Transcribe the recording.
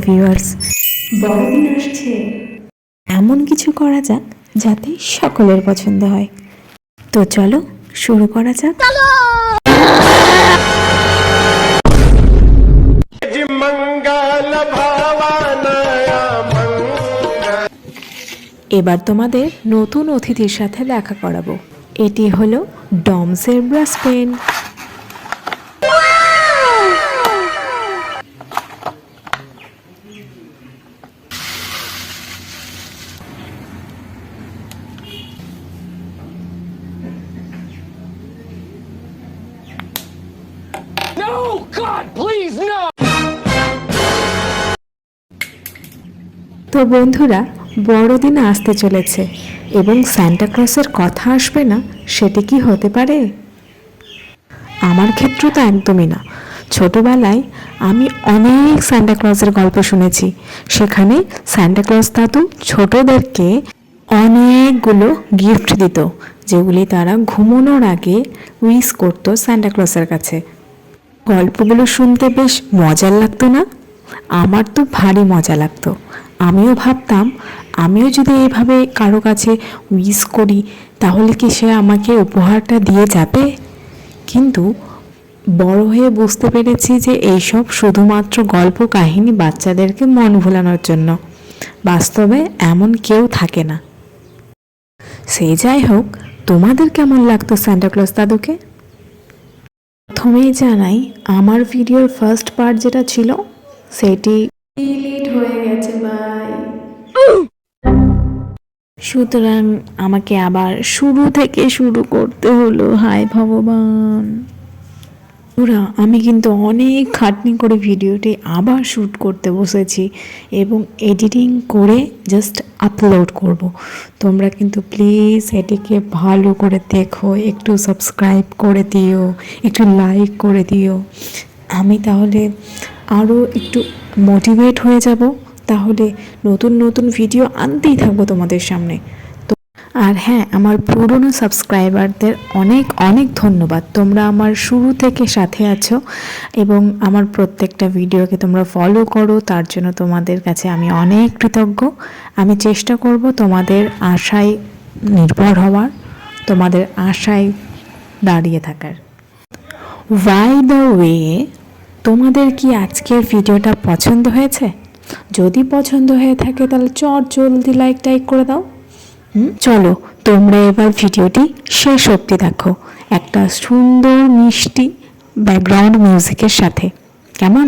Viewers, বড়দিন আসছে, এমন কিছু করা যাক যাতে সকলের পছন্দ হয়। তো চলো শুরু করা যাক। এবার তোমাদের নতুন অতিথির সাথে দেখা করাবো। এটি হলো ডমসের brush pen. No, God, please, no! তো বন্ধুরা, বড়দিন আসতে চলেছে এবং সান্টা ক্লসের কথা আসবে না, সেটি কি হতে পারে? আমার ক্ষেত্রে তো একদমই না। ছোটবেলায় আমি অনেক সান্টা ক্লসের গল্প শুনেছি। সেখানে সান্টা ক্লস দাদু ছোটদেরকে অনেকগুলো গিফট দিত, যেগুলি তারা ঘুমানোর আগে উইশ করতো সান্টা ক্লসের কাছে। গল্পগুলো শুনতে বেশ মজার লাগতো না? আমার তো ভারী মজা লাগতো। আমিও ভাবতাম আমিও যদি এইভাবে কারো কাছে উইশ করি তাহলে কি সে আমাকে উপহারটা দিয়ে যাবে। কিন্তু বড় হয়ে বুঝতে পেরেছি যে এইসব শুধুমাত্র গল্প কাহিনী, বাচ্চাদেরকে মন ভোলানোর জন্য। বাস্তবে এমন কেউ থাকে না। সে যাই হোক, তোমাদের কেমন লাগতো সান্টা ক্লজ দাদুকে? প্রথমেই জানাই, আমার ভিডিওর ফার্স্ট পার্ট যেটা ছিল সেটি ডিলিট হয়ে গেছে ভাই। সুতরাং আমাকে আবার শুরু থেকে শুরু করতে হলো। হায় ভগবান! পুরা আমি কিন্তু অনেক খাটনি করে ভিডিওটি আবার শ্যুট করতে বসেছি এবং এডিটিং করে জাস্ট আপলোড করব। তোমরা কিন্তু প্লিজ এটিকে ভালো করে দেখো, একটু সাবস্ক্রাইব করে দিও, একটু লাইক করে দিও। আমি তাহলে আরও একটু মোটিভেট হয়ে যাব, তাহলে নতুন নতুন ভিডিও আনতেই থাকবো তোমাদের সামনে। আর হ্যাঁ, আমার পুরনো সাবস্ক্রাইবারদের অনেক অনেক ধন্যবাদ। তোমরা আমার শুরু থেকে সাথে আছো এবং আমার প্রত্যেকটা ভিডিওকে তোমরা ফলো করো, তার জন্য তোমাদের কাছে আমি অনেক কৃতজ্ঞ। আমি চেষ্টা করব তোমাদের আশায় নির্ভর হওয়ার, তোমাদের আশায় দাঁড়িয়ে থাকার। বাই দ্য ওয়ে, তোমাদের কি আজকের ভিডিওটা পছন্দ হয়েছে? যদি পছন্দ হয়ে থাকে তাহলে জলদি লাইক করে দাও। চলো তোমরা এবার ভিডিওটি শেষ অবধি দেখো, একটা সুন্দর মিষ্টি ব্যাকগ্রাউন্ড মিউজিকের সাথে। কেমন?